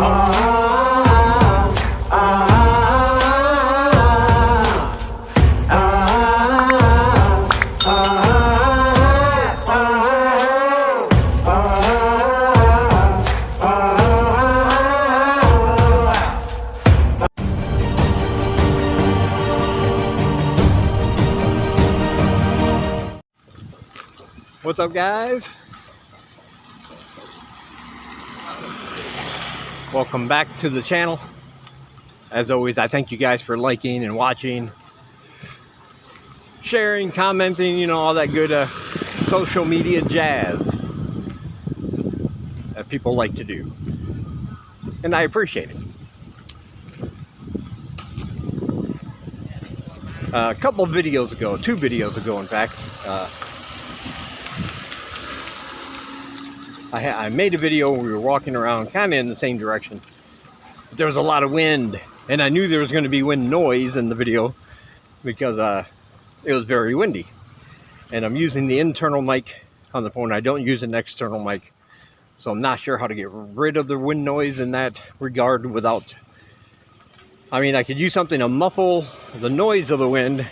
What's up, guys? Welcome back to the channel. As always, I thank you guys for liking and watching, sharing, commenting, you know, all that good social media jazz that people like to do. And I appreciate it. A couple of videos ago, 2 videos ago in fact, I made a video where we were walking around kind of in the same direction, but there was a lot of wind, and I knew there was going to be wind noise in the video because it was very windy. And I'm using the internal mic on the phone. I don't use an external mic, so I'm not sure how to get rid of the wind noise in that regard without, I mean, I could use something to muffle the noise of the wind,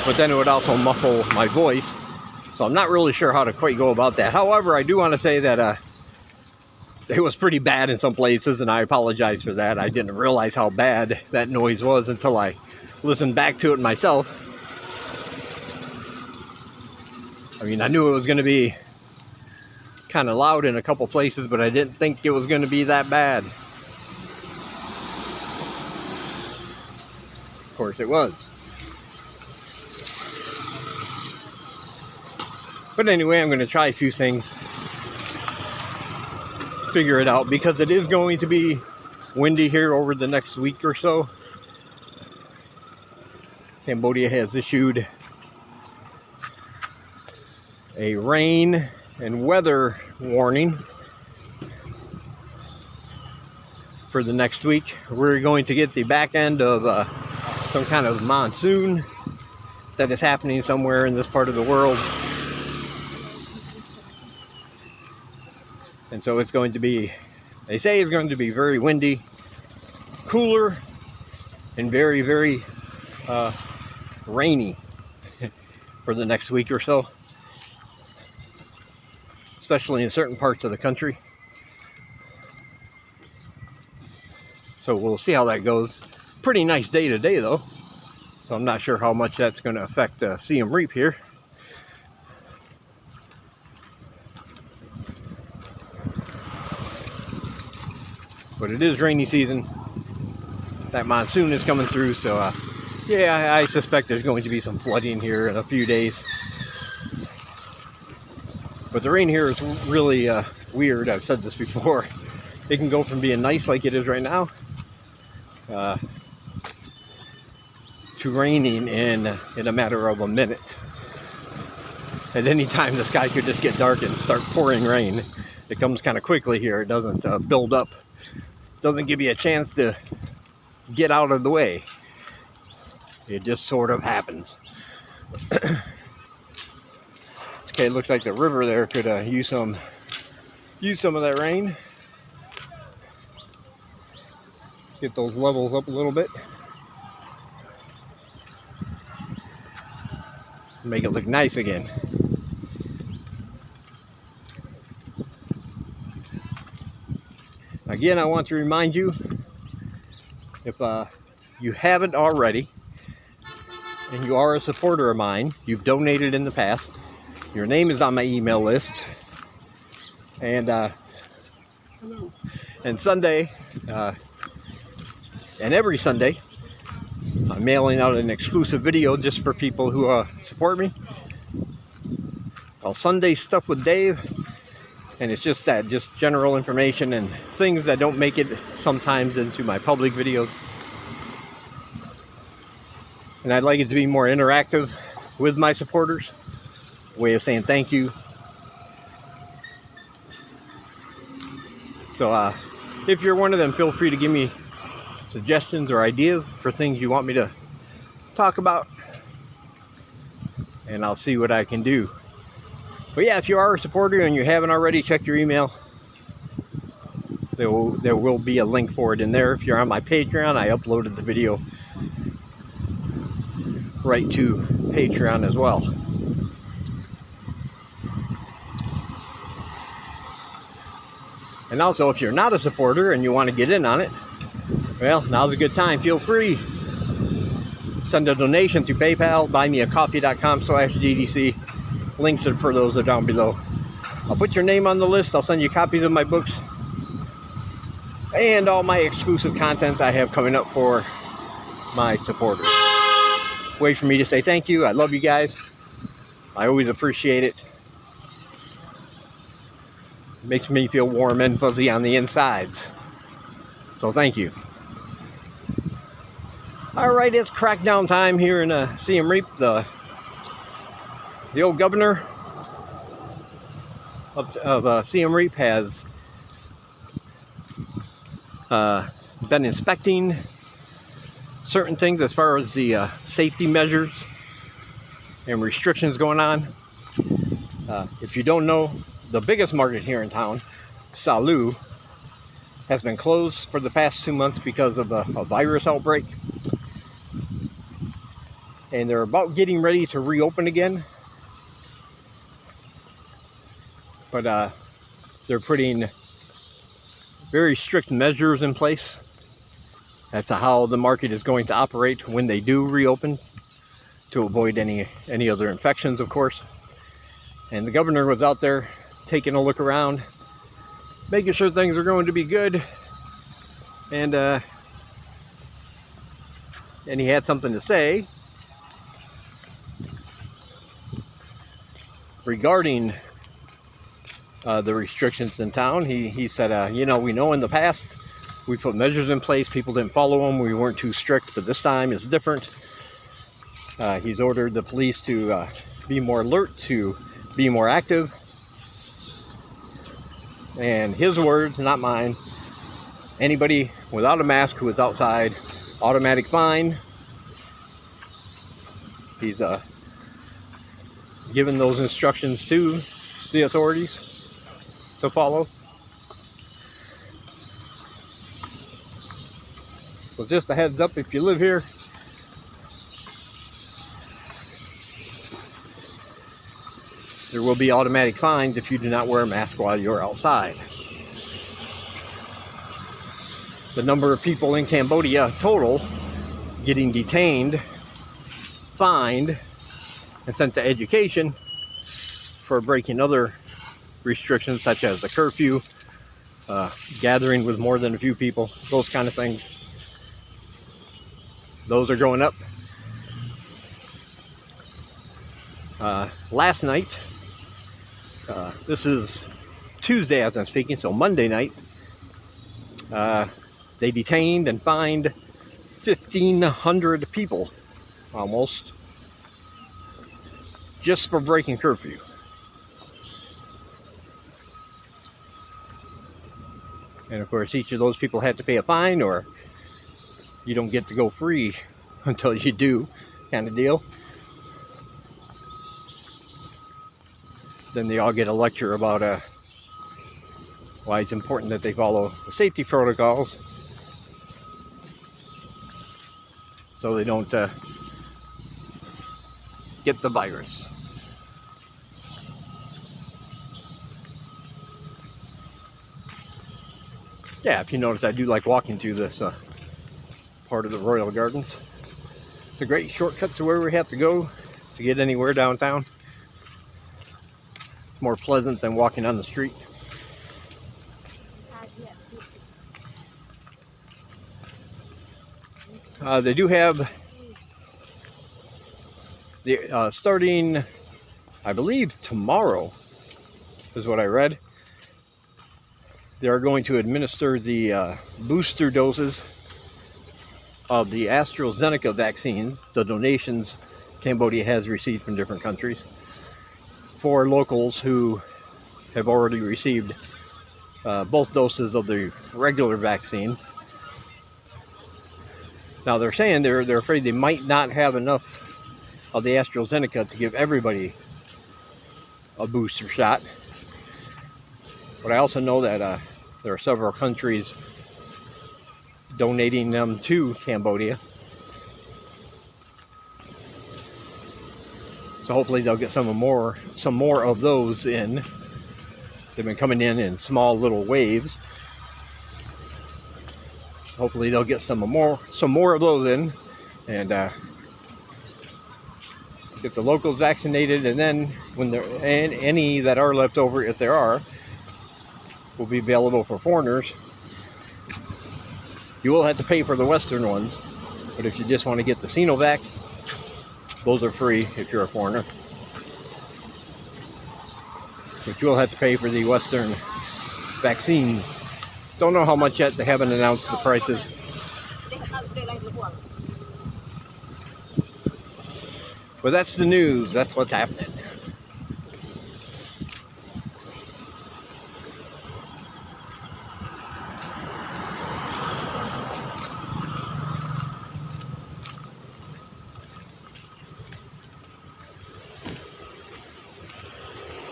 but then it would also muffle my voice. So I'm not really sure how to quite go about that. However, I do want to say that it was pretty bad in some places, and I apologize for that. I didn't realize how bad that noise was until I listened back to it myself. I mean, I knew it was going to be kind of loud in a couple places, but I didn't think it was going to be that bad. Of course it was. But anyway, I'm going to try a few things, figure it out, because it is going to be windy here over the next week or so. Cambodia has issued a rain and weather warning for the next week. We're going to get the back end of some kind of monsoon that is happening somewhere in this part of the world. And so it's going to be, they say it's going to be very windy, cooler, and very, very rainy for the next week or so, especially in certain parts of the country. So we'll see how that goes. Pretty nice day today, though. So I'm not sure how much that's going to affect Siem Reap here. But it is rainy season. That monsoon is coming through, so yeah, I suspect there's going to be some flooding here in a few days. But the rain here is really weird. I've said this before. It can go from being nice like it is right now to raining in a matter of a minute. At any time, the sky could just get dark and start pouring rain. It comes kind of quickly here. It doesn't build up. Doesn't give you a chance to get out of the way. It just sort of happens. Okay, it looks like the river there could use some of that rain. Get those levels up a little bit. Make it look nice again. Again, I want to remind you, if you haven't already, and you are a supporter of mine, you've donated in the past, your name is on my email list, and Sunday, and every Sunday, I'm mailing out an exclusive video just for people who support me, called Sunday Stuff with Dave. And it's just that, just general information and things that don't make it sometimes into my public videos. And I'd like it to be more interactive with my supporters. A way of saying thank you. So if you're one of them, feel free to give me suggestions or ideas for things you want me to talk about. And I'll see what I can do. But yeah, if you are a supporter and you haven't already, check your email. there will be a link for it in there. If you're on my Patreon, I uploaded the video right to Patreon as well. And also, if you're not a supporter and you want to get in on it, well, now's a good time. Feel free. Send a donation through PayPal, buymeacoffee.com/DDC. Links for those are down below. I'll put your name on the list. I'll send you copies of my books and all my exclusive content I have coming up for my supporters. Wait for me to say thank you. I love you guys. I always appreciate it. It makes me feel warm and fuzzy on the insides. So thank you. Alright, it's crackdown time here in Siem Reap. The old governor of Siem Reap has been inspecting certain things as far as the safety measures and restrictions going on. If you don't know, the biggest market here in town, Salu, has been closed for the past 2 months because of a virus outbreak. And they're about getting ready to reopen again. But they're putting very strict measures in place as to how the market is going to operate when they do reopen, to avoid any other infections, of course. And the governor was out there taking a look around, making sure things are going to be good, and he had something to say regarding the restrictions in town. He said, you know, we know in the past we put measures in place, people didn't follow them, we weren't too strict, but this time is different. He's ordered the police to be more alert, to be more active. And his words, not mine: anybody without a mask who is outside, automatic fine. He's given those instructions to the authorities to follow. So just a heads up, if you live here, there will be automatic fines if you do not wear a mask while you're outside. The number of people in Cambodia total getting detained, fined, and sent to education for breaking other restrictions such as the curfew, gathering with more than a few people, those kind of things. Those are going up. Last night, this is Tuesday as I'm speaking, so Monday night, they detained and fined 1,500 people, almost, just for breaking curfew. And of course, each of those people had to pay a fine, or you don't get to go free until you do, kind of deal. Then they all get a lecture about why it's important that they follow the safety protocols so they don't get the virus. Yeah, if you notice, I do like walking through this part of the Royal Gardens. It's a great shortcut to where we have to go to get anywhere downtown. It's more pleasant than walking on the street. They do have the starting, I believe, tomorrow is what I read. They are going to administer the booster doses of the AstraZeneca vaccines, the donations Cambodia has received from different countries, for locals who have already received both doses of the regular vaccine. Now they're saying they're afraid they might not have enough of the AstraZeneca to give everybody a booster shot. But I also know that There are several countries donating them to Cambodia. So hopefully they'll get some more of those in. They've been coming in small little waves. So hopefully they'll get some more of those in, and get the locals vaccinated, and then when there and any that are left over, if there are, will be available for foreigners. You will have to pay for the Western ones, but if you just want to get the Sinovacs, those are free if you're a foreigner. But you will have to pay for the Western vaccines. Don't know how much yet. They haven't announced the prices. But that's the news. That's what's happening.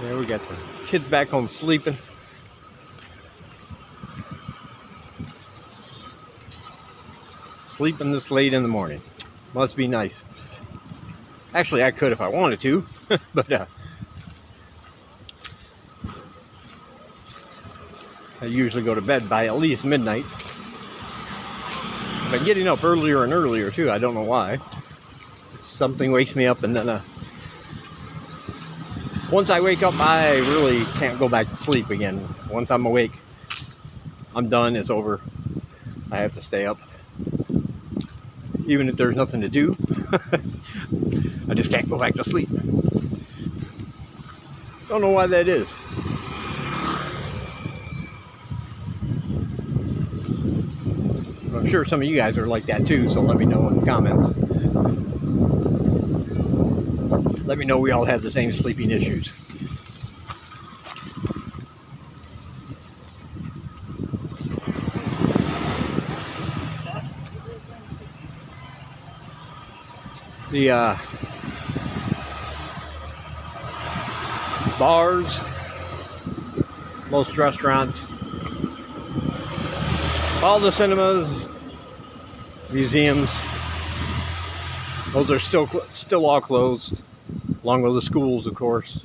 There we got the kids back home sleeping. Sleeping this late in the morning. Must be nice. Actually, I could if I wanted to, but I usually go to bed by at least midnight. But getting up earlier and earlier too, I don't know why. Something wakes me up, and then once I wake up, I really can't go back to sleep again. Once I'm awake, I'm done. It's over. I have to stay up. Even if there's nothing to do, I just can't go back to sleep. Don't know why that is. I'm sure some of you guys are like that too, so let me know in the comments. Let me know we all have the same sleeping issues. The bars, most restaurants, all the cinemas, museums, those are still all closed, along with the schools, of course.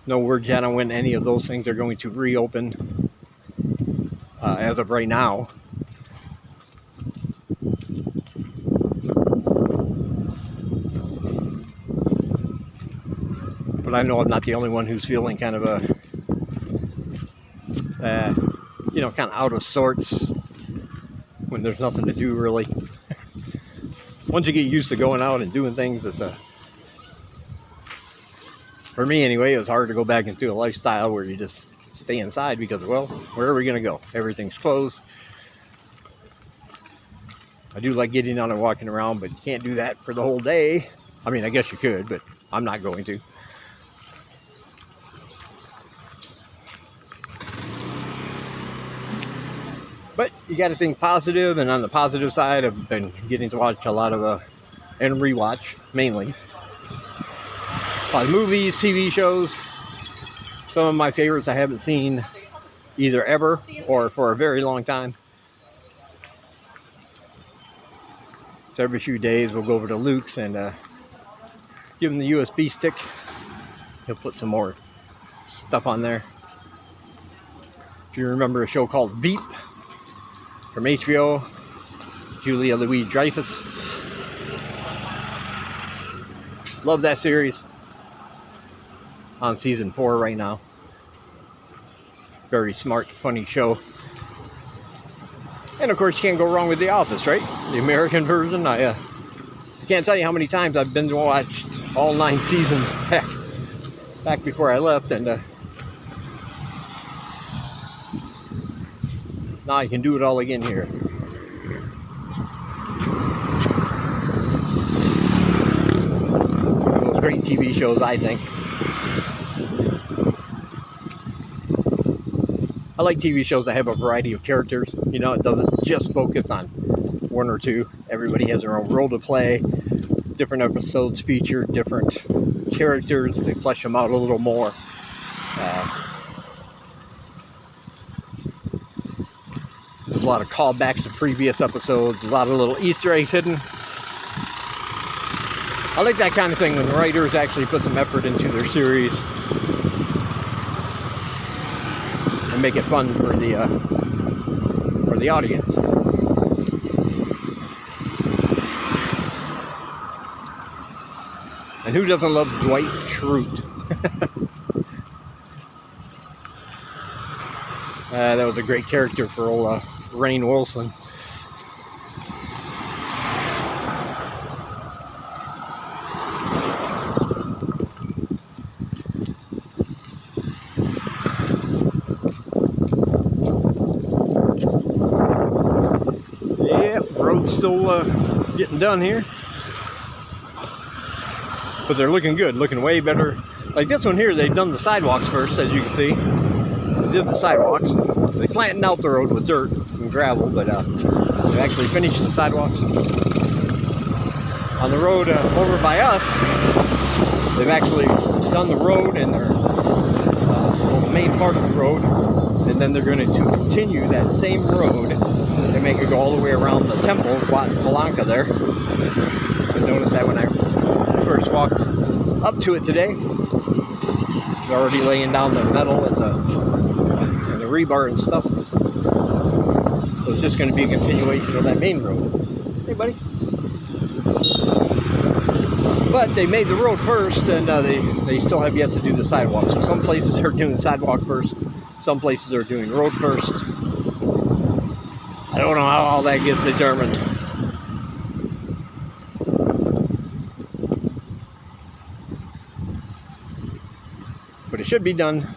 No word yet on when any of those things are going to reopen as of right now. But I know I'm not the only one who's feeling kind of kind of out of sorts when there's nothing to do, really. Once you get used to going out and doing things, it's for me anyway, it was hard to go back into a lifestyle where you just stay inside because, well, where are we going to go? Everything's closed. I do like getting out and walking around, but you can't do that for the whole day. I mean, I guess you could, but I'm not going to. But you got to think positive, and on the positive side, I've been getting to watch a lot of, and rewatch, mainly. A lot of movies, TV shows. Some of my favorites I haven't seen either ever or for a very long time. So every few days we'll go over to Luke's and give him the USB stick. He'll put some more stuff on there. If you remember a show called Veep from HBO, Julia Louis-Dreyfus. Love that series. On season 4 right now. Very smart, funny show. And of course, you can't go wrong with The Office, right? The American version. I can't tell you how many times I've been watched all 9 seasons back before I left, and now I can do it all again here. One of those great TV shows, I think. I like TV shows that have a variety of characters. You know, it doesn't just focus on one or two. Everybody has their own role to play. Different episodes feature different characters. They flesh them out a little more. There's a lot of callbacks to previous episodes, a lot of little Easter eggs hidden. I like that kind of thing when the writers actually put some effort into their series and make it fun for the audience. And who doesn't love Dwight Schrute? That was a great character for old Rainn Wilson. Yep, road's still getting done here. But they're looking good, looking way better. Like this one here, they've done the sidewalks first, as you can see. They did the sidewalks. They flattened out the road with dirt and gravel, but they actually finished the sidewalks. On the road over by us, they've actually done the road and their the main part of the road, and then they're going to continue that same road and make it go all the way around the temple, Wat Palanca there. I noticed that when I first walked up to it today. They're already laying down the metal and the rebar and stuff. So it's just going to be a continuation of that main road. Hey, buddy. But they made the road first, and they still have yet to do the sidewalk. So some places are doing sidewalk first, some places are doing road first. I don't know how all that gets determined. But it should be done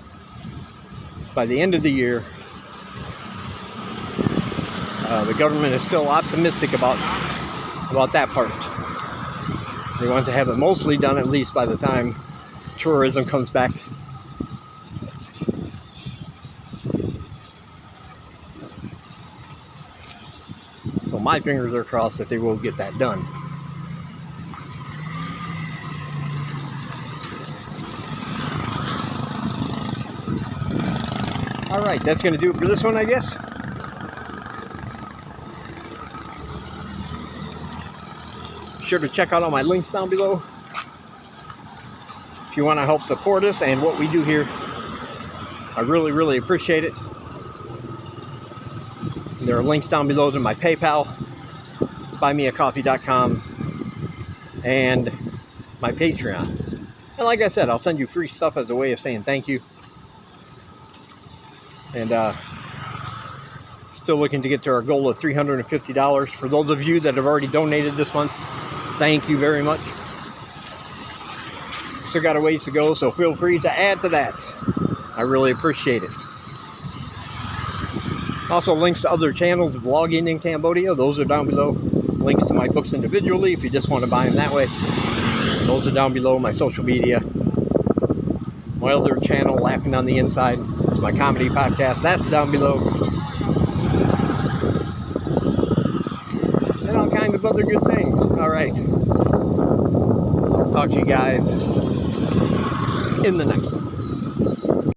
by the end of the year. The government is still optimistic about that part. They want to have it mostly done at least by the time tourism comes back. So my fingers are crossed that they will get that done. Alright, that's going to do it for this one, I guess. Be sure to check out all my links down below if you want to help support us and what we do here. I really, really appreciate it. And there are links down below to my PayPal, buymeacoffee.com, and my Patreon. And like I said, I'll send you free stuff as a way of saying thank you. And still looking to get to our goal of $350. For those of you that have already donated this month, thank you very much. Still got a ways to go, so feel free to add to that. I really appreciate it. Also, links to other channels vlogging in Cambodia, those are down below. Links to my books individually if you just want to buy them that way. Those are down below. My social media. My other channel, Laughing on the Inside, it's my comedy podcast. That's down below. And all kinds of other good things. All right. I'll talk to you guys in the next one.